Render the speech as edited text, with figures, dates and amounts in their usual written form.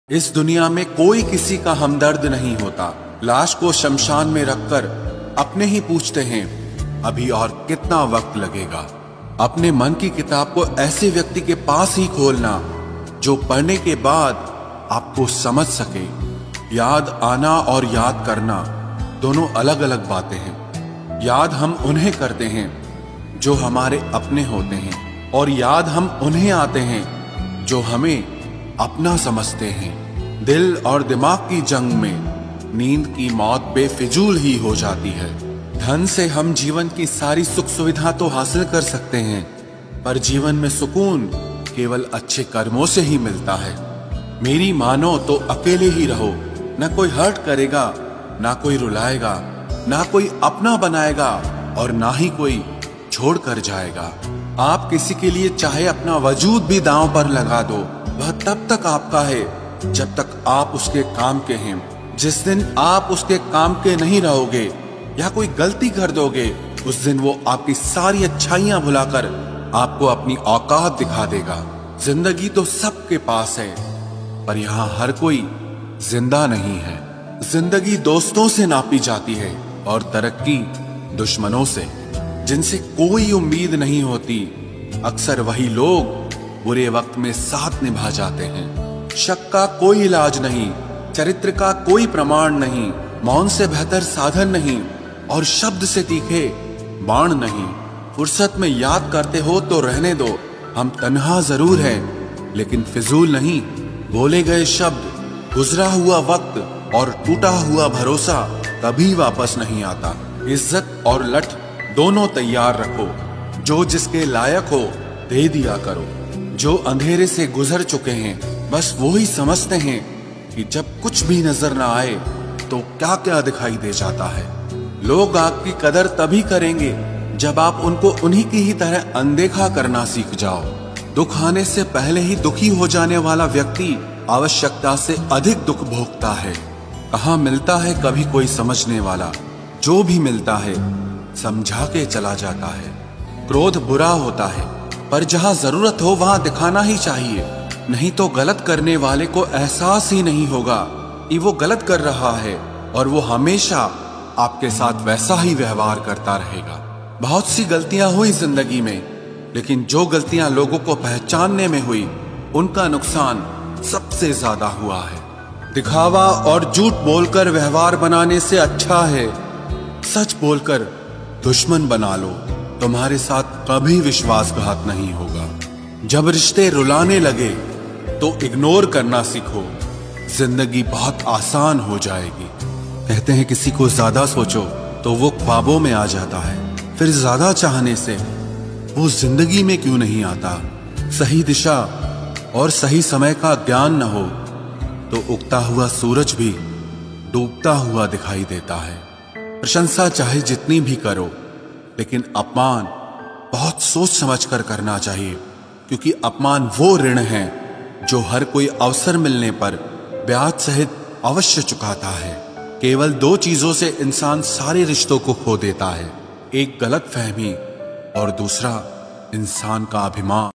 इस दुनिया में कोई किसी का हमदर्द नहीं होता। लाश को शमशान में रखकर अपने ही पूछते हैं अभी और कितना वक्त लगेगा। अपने मन की किताब को ऐसे व्यक्ति के पास ही खोलना जो पढ़ने के बाद आपको समझ सके। याद आना और याद करना दोनों अलग अलग बातें हैं। याद हम उन्हें करते हैं जो हमारे अपने होते हैं और याद हम उन्हें आते हैं जो हमें अपना समझते हैं। दिल और दिमाग की जंग में नींद की मौत बेफिजूल ही हो जाती है। धन से हम जीवन की सारी सुख सुविधा तो हासिल कर सकते हैं, पर जीवन में सुकून केवल अच्छे कर्मों से ही मिलता है। मेरी मानो तो अकेले ही रहो, ना कोई हर्ट करेगा, ना कोई रुलाएगा, ना कोई अपना बनाएगा और ना ही कोई छोड़ कर जाएगा। आप किसी के लिए चाहे अपना वजूद भी दांव पर लगा दो, वह तब तक आपका है जब तक आप उसके काम के हैं। जिस दिन आप उसके काम के नहीं रहोगे या कोई गलती कर दोगे, उस दिन वो आपकी सारी अच्छाइयां भुलाकर आपको अपनी औकात दिखा देगा। जिंदगी तो सबके पास है, पर यहाँ हर कोई जिंदा नहीं है। जिंदगी दोस्तों से नापी जाती है और तरक्की दुश्मनों से। जिनसे कोई उम्मीद नहीं होती, अक्सर वही लोग बुरे वक्त में साथ निभा जाते हैं। शक का कोई इलाज नहीं, चरित्र का कोई प्रमाण नहीं, मौन से बेहतर साधन नहीं और शब्द से तीखे बाण नहीं। फुर्सत में याद करते हो तो रहने दो, हम तन्हा जरूर हैं लेकिन फिजूल नहीं। बोले गए शब्द, गुजरा हुआ वक्त और टूटा हुआ भरोसा कभी वापस नहीं आता। इज्जत और लठ दोनों तैयार रखो, जो जिसके लायक हो दे दिया करो। जो अंधेरे से गुजर चुके हैं बस वो ही समझते हैं कि जब कुछ भी नजर ना आए तो क्या क्या दिखाई दे जाता है। लोग आपकी कदर तभी करेंगे जब आप उनको उन्हीं की ही तरह अनदेखा करना सीख जाओ। दुख आने से पहले ही दुखी हो जाने वाला व्यक्ति आवश्यकता से अधिक दुख भोगता है। कहाँ मिलता है कभी कोई समझने वाला, जो भी मिलता है समझा के चला जाता है। क्रोध बुरा होता है, पर जहां जरूरत हो वहां दिखाना ही चाहिए, नहीं तो गलत करने वाले को एहसास ही नहीं होगा कि वो गलत कर रहा है और वो हमेशा आपके साथ वैसा ही व्यवहार करता रहेगा। बहुत सी गलतियां हुई जिंदगी में, लेकिन जो गलतियां लोगों को पहचानने में हुई उनका नुकसान सबसे ज्यादा हुआ है। दिखावा और झूठ बोलकर व्यवहार बनाने से अच्छा है सच बोलकर दुश्मन बना लो। तुम्हारे साथ कभी विश्वासघात नहीं होगा। जब रिश्ते रुलाने लगे तो इग्नोर करना सीखो, जिंदगी बहुत आसान हो जाएगी। कहते हैं किसी को ज्यादा सोचो तो वो ख्वाबों में आ जाता है, फिर ज्यादा चाहने से वो जिंदगी में क्यों नहीं आता। सही दिशा और सही समय का ज्ञान न हो तो उगता हुआ सूरज भी डूबता हुआ दिखाई देता है। प्रशंसा चाहे जितनी भी करो, लेकिन अपमान बहुत सोच समझ कर करना चाहिए, क्योंकि अपमान वो ऋण है जो हर कोई अवसर मिलने पर ब्याज सहित अवश्य चुकाता है। केवल दो चीजों से इंसान सारे रिश्तों को खो देता है, एक गलतफहमी और दूसरा इंसान का अभिमान।